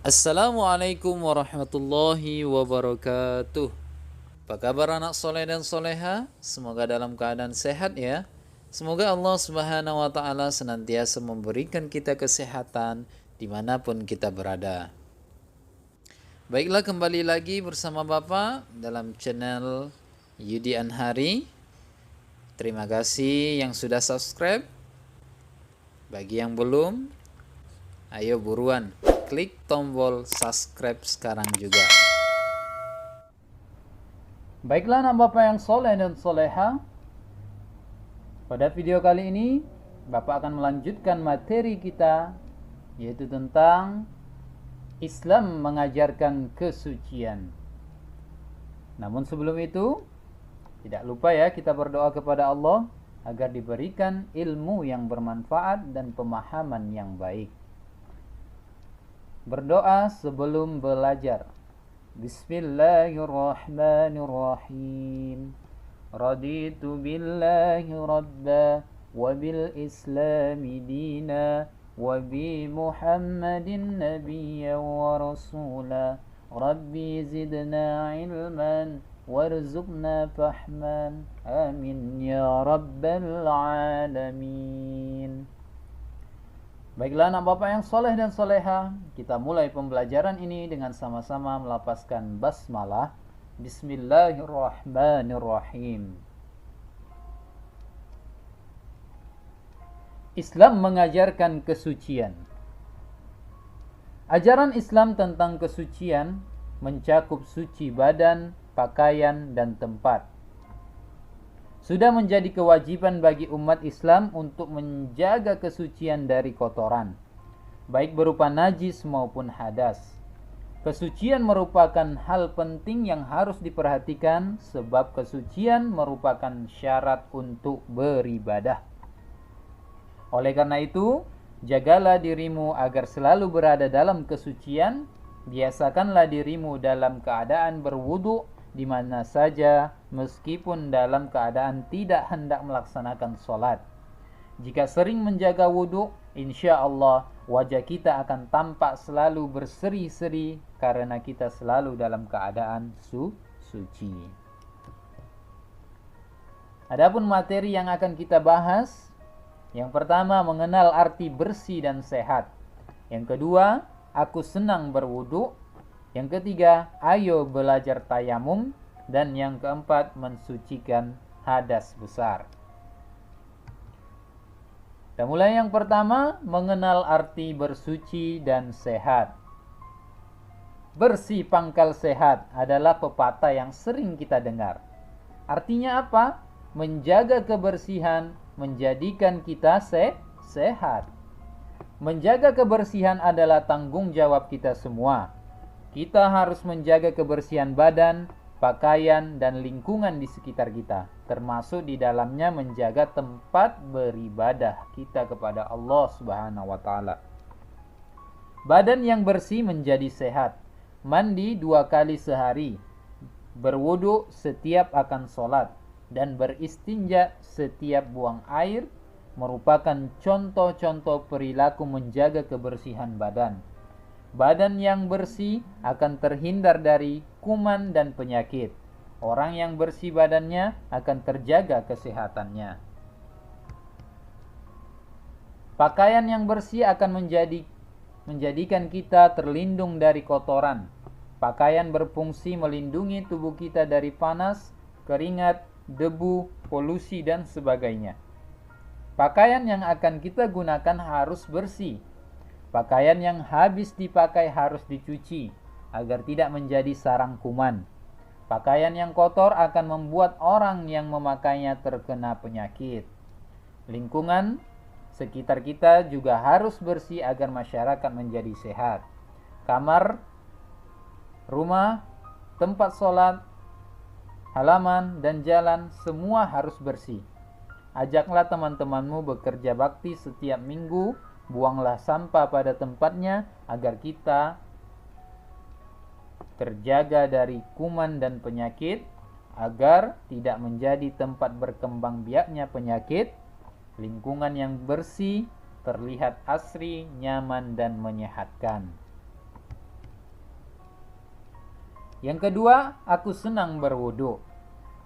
Assalamualaikum warahmatullahi wabarakatuh. Apa kabar anak soleh dan soleha? Semoga dalam keadaan sehat ya. Semoga Allah Subhanahu wa Ta'ala senantiasa memberikan kita kesehatan dimanapun kita berada. Baiklah, kembali lagi bersama Bapak dalam channel Yudi Anhari. Terima kasih yang sudah subscribe. Bagi yang belum, ayo buruan klik tombol subscribe sekarang juga. Baiklah anak Bapak yang soleh dan soleha, pada video kali ini Bapak akan melanjutkan materi kita, yaitu tentang Islam mengajarkan kesucian. Namun sebelum itu, tidak lupa ya kita berdoa kepada Allah agar diberikan ilmu yang bermanfaat dan pemahaman yang baik. Berdoa sebelum belajar. Bismillahirrahmanirrahim. Raditu billahi rabba wa bil islami dina wa bi Muhammadin nabiyya wa rasula. Rabbi zidna ilman warzuqna fahman. Amin ya rabbal alamin. Baiklah anak Bapak yang soleh dan soleha, kita mulai pembelajaran ini dengan sama-sama melafazkan basmalah. Bismillahirrahmanirrahim. Islam mengajarkan kesucian. Ajaran Islam tentang kesucian mencakup suci badan, pakaian, dan tempat. Sudah menjadi kewajiban bagi umat Islam untuk menjaga kesucian dari kotoran, baik berupa najis maupun hadas. Kesucian merupakan hal penting yang harus diperhatikan sebab kesucian merupakan syarat untuk beribadah. Oleh karena itu, jagalah dirimu agar selalu berada dalam kesucian. Biasakanlah dirimu dalam keadaan berwudu di mana saja, meskipun dalam keadaan tidak hendak melaksanakan sholat. Jika sering menjaga wudhu, insya Allah wajah kita akan tampak selalu berseri-seri karena kita selalu dalam keadaan suci. Adapun materi yang akan kita bahas, yang pertama mengenal arti bersih dan sehat. Yang kedua, aku senang berwudhu. Yang ketiga, ayo belajar tayamum. Dan yang keempat, mensucikan hadas besar. Kita mulai yang pertama, mengenal arti bersuci dan sehat. Bersih pangkal sehat adalah pepatah yang sering kita dengar. Artinya apa? Menjaga kebersihan menjadikan kita sehat. Menjaga kebersihan adalah tanggung jawab kita semua. Kita harus menjaga kebersihan badan, pakaian, dan lingkungan di sekitar kita, termasuk di dalamnya menjaga tempat beribadah kita kepada Allah Subhanahu wa Ta'ala. Badan yang bersih menjadi sehat. Mandi 2 kali sehari, berwudu setiap akan sholat, dan beristinja setiap buang air merupakan contoh-contoh perilaku menjaga kebersihan badan. Badan yang bersih akan terhindar dari kuman dan penyakit. Orang yang bersih badannya akan terjaga kesehatannya. Pakaian yang bersih akan menjadikan kita terlindung dari kotoran. Pakaian berfungsi melindungi tubuh kita dari panas, keringat, debu, polusi, dan sebagainya. Pakaian yang akan kita gunakan harus bersih. Pakaian yang habis dipakai harus dicuci agar tidak menjadi sarang kuman. Pakaian yang kotor akan membuat orang yang memakainya terkena penyakit. Lingkungan sekitar kita juga harus bersih agar masyarakat menjadi sehat. Kamar, rumah, tempat sholat, halaman, dan jalan semua harus bersih. Ajaklah teman-temanmu bekerja bakti setiap minggu. Buanglah sampah pada tempatnya agar kita terjaga dari kuman dan penyakit, agar tidak menjadi tempat berkembang biaknya penyakit. Lingkungan yang bersih terlihat asri, nyaman, dan menyehatkan. Yang kedua, aku senang berwudu.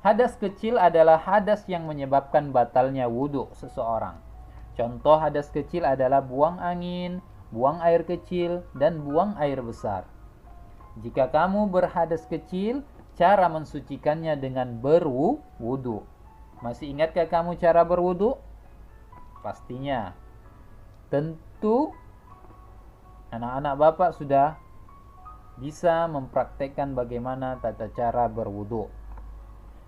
Hadas kecil adalah hadas yang menyebabkan batalnya wudu seseorang. Contoh hadas kecil adalah buang angin, buang air kecil, dan buang air besar. Jika kamu berhadas kecil, cara mensucikannya dengan berwudu. Masih ingatkah kamu cara berwudu? Pastinya. Tentu anak-anak Bapak sudah bisa mempraktekkan bagaimana tata cara berwudu.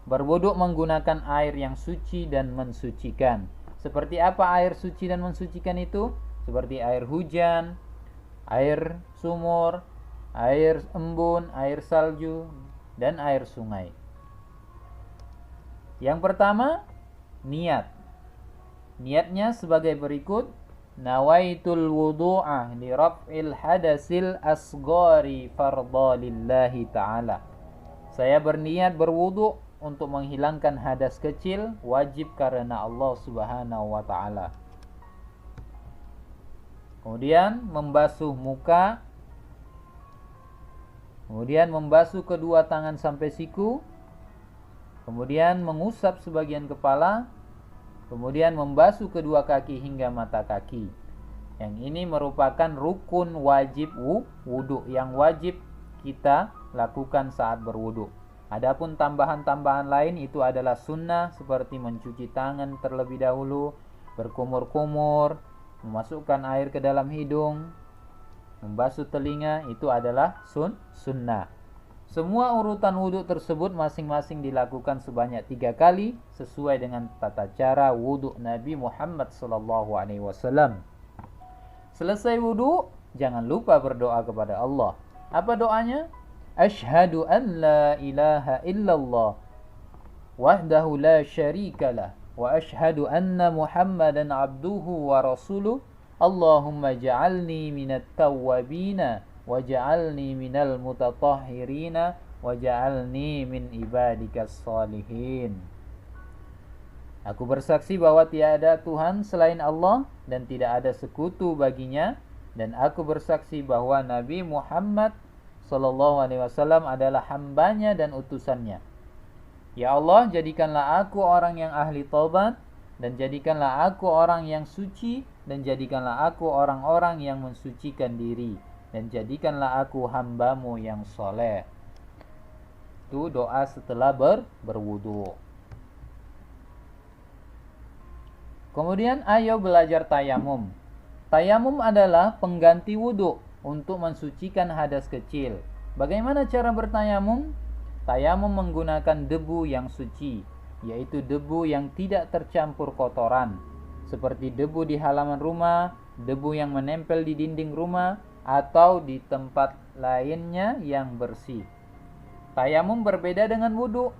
Berwudu menggunakan air yang suci dan mensucikan. Seperti apa air suci dan mensucikan itu? Seperti air hujan, air sumur, air embun, air salju, dan air sungai. Yang pertama, niat. Niatnya sebagai berikut. Nawaitul wudu'a li raf'il hadasil asghari fardha lillahi ta'ala. Saya berniat berwudu untuk menghilangkan hadas kecil, wajib karena Allah Subhanahu wa taala. Kemudian membasuh muka. Kemudian membasuh kedua tangan sampai siku. Kemudian mengusap sebagian kepala. Kemudian membasuh kedua kaki hingga mata kaki. Yang ini merupakan rukun wajib wudu yang wajib kita lakukan saat berwudu. Adapun tambahan-tambahan lain itu adalah sunnah seperti mencuci tangan terlebih dahulu, berkumur-kumur, memasukkan air ke dalam hidung, membasuh telinga, itu adalah sunnah. Semua urutan wudu tersebut masing-masing dilakukan sebanyak 3 kali sesuai dengan tata cara wudu Nabi Muhammad SAW. Selesai wudu, jangan lupa berdoa kepada Allah. Apa doanya? Asyhadu an la ilaha illallah wahdahu la syarikalah wa asyhadu anna Muhammadan abduhu wa rasuluh. Allahumma ja'alni minat tawwabina waj'alni minal mutatahhirina waj'alni min ibadikas salihin. Aku bersaksi bahwa tiada Tuhan selain Allah dan tidak ada sekutu baginya, dan aku bersaksi bahwa Nabi Muhammad sallallahu alaihi wasallam adalah hambanya dan utusannya. Ya Allah, jadikanlah aku orang yang ahli taubat, dan jadikanlah aku orang yang suci, dan jadikanlah aku orang-orang yang mensucikan diri, dan jadikanlah aku hambamu yang soleh. Itu doa setelah berwudu. Kemudian ayo belajar tayamum. Tayamum adalah pengganti wudu untuk mensucikan hadas kecil. Bagaimana cara bertayamum? Tayamum menggunakan debu yang suci, yaitu debu yang tidak tercampur kotoran, seperti debu di halaman rumah, debu yang menempel di dinding rumah, atau di tempat lainnya yang bersih. Tayamum berbeda dengan wudu.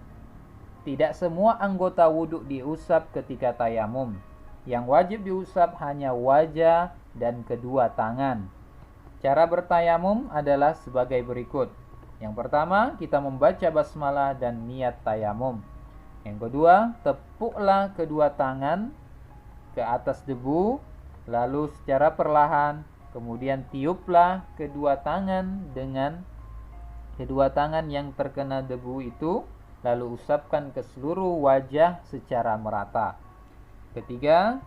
Tidak semua anggota wudu diusap ketika tayamum. Yang wajib diusap hanya wajah dan kedua tangan. Cara bertayamum adalah sebagai berikut. Yang pertama, kita membaca basmalah dan niat tayamum. Yang kedua, tepuklah kedua tangan ke atas debu, lalu secara perlahan, kemudian tiuplah kedua tangan dengan kedua tangan yang terkena debu itu, lalu usapkan ke seluruh wajah secara merata. Ketiga,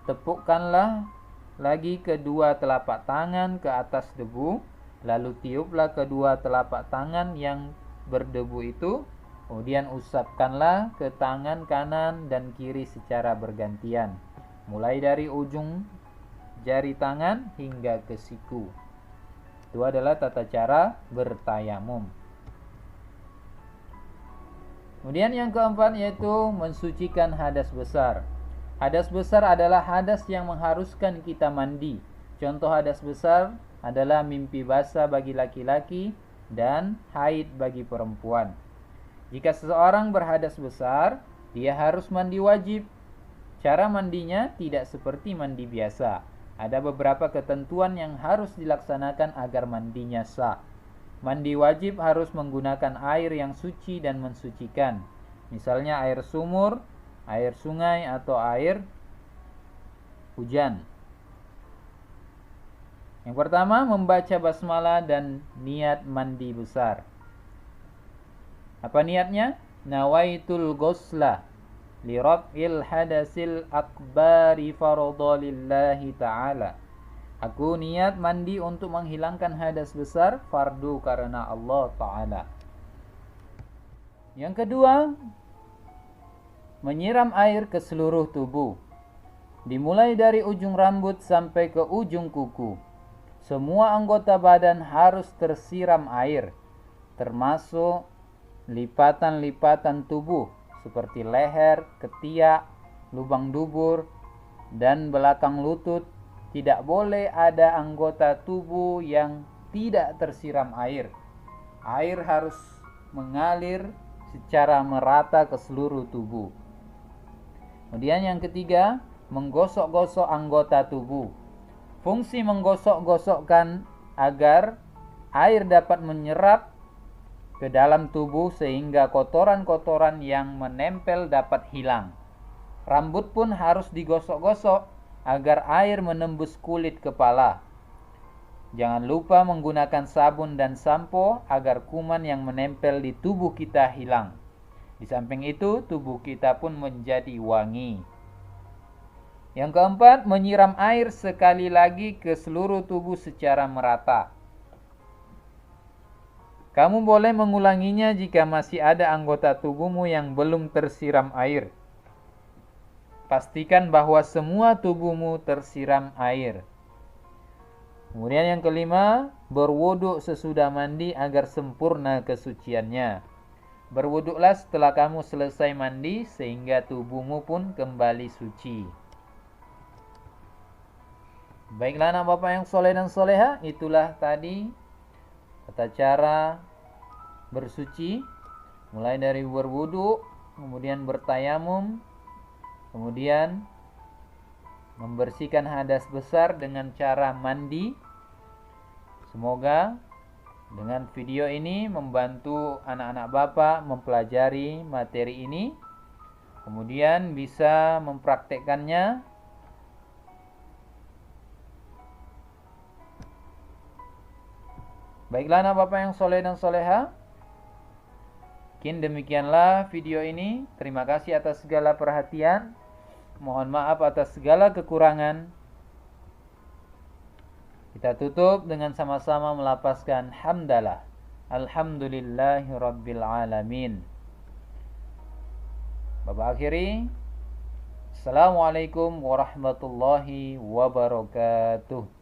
tepukkanlah lagi kedua telapak tangan ke atas debu, lalu tiuplah kedua telapak tangan yang berdebu itu, kemudian usapkanlah ke tangan kanan dan kiri secara bergantian, mulai dari ujung jari tangan hingga ke siku. Itu adalah tata cara bertayamum. Kemudian yang keempat yaitu mensucikan hadas besar. Hadas besar adalah hadas yang mengharuskan kita mandi. Contoh hadas besar adalah mimpi basah bagi laki-laki dan haid bagi perempuan. Jika seseorang berhadas besar, dia harus mandi wajib. Cara mandinya tidak seperti mandi biasa. Ada beberapa ketentuan yang harus dilaksanakan agar mandinya sah. Mandi wajib harus menggunakan air yang suci dan mensucikan. Misalnya air sumur, air sungai, atau air hujan. Yang pertama, membaca basmalah dan niat mandi besar. Apa niatnya? Nawaitul ghusla li raf'il hadasil akbari fardhalillahi ta'ala. Aku niat mandi untuk menghilangkan hadas besar, fardu karena Allah Ta'ala. Yang kedua, menyiram air ke seluruh tubuh. Dimulai dari ujung rambut sampai ke ujung kuku. Semua anggota badan harus tersiram air, termasuk lipatan-lipatan tubuh seperti leher, ketiak, lubang dubur, dan belakang lutut. Tidak boleh ada anggota tubuh yang tidak tersiram air. Air harus mengalir secara merata ke seluruh tubuh. Kemudian yang ketiga, menggosok-gosok anggota tubuh. Fungsi menggosok-gosokkan agar air dapat menyerap ke dalam tubuh sehingga kotoran-kotoran yang menempel dapat hilang. Rambut pun harus digosok-gosok agar air menembus kulit kepala. Jangan lupa menggunakan sabun dan sampo agar kuman yang menempel di tubuh kita hilang. Di samping itu, tubuh kita pun menjadi wangi. Yang keempat, menyiram air sekali lagi ke seluruh tubuh secara merata. Kamu boleh mengulanginya jika masih ada anggota tubuhmu yang belum tersiram air. Pastikan bahwa semua tubuhmu tersiram air. Kemudian yang kelima, berwuduk sesudah mandi agar sempurna kesuciannya. Berwuduklah setelah kamu selesai mandi sehingga tubuhmu pun kembali suci. Baiklah anak bapak yang soleh dan soleha, itulah tadi tata cara bersuci, mulai dari berwudu, kemudian bertayamum, kemudian membersihkan hadas besar dengan cara mandi. Semoga dengan video ini membantu anak-anak bapak mempelajari materi ini, kemudian bisa mempraktekkannya. Baiklah anak bapak yang soleh dan soleha, mungkin demikianlah video ini. Terima kasih atas segala perhatian. Mohon maaf atas segala kekurangan. Kita tutup dengan sama-sama melapaskan hamdalah. Alhamdulillahirabbil alamin. Bapak akhiri. Assalamualaikum warahmatullahi wabarakatuh.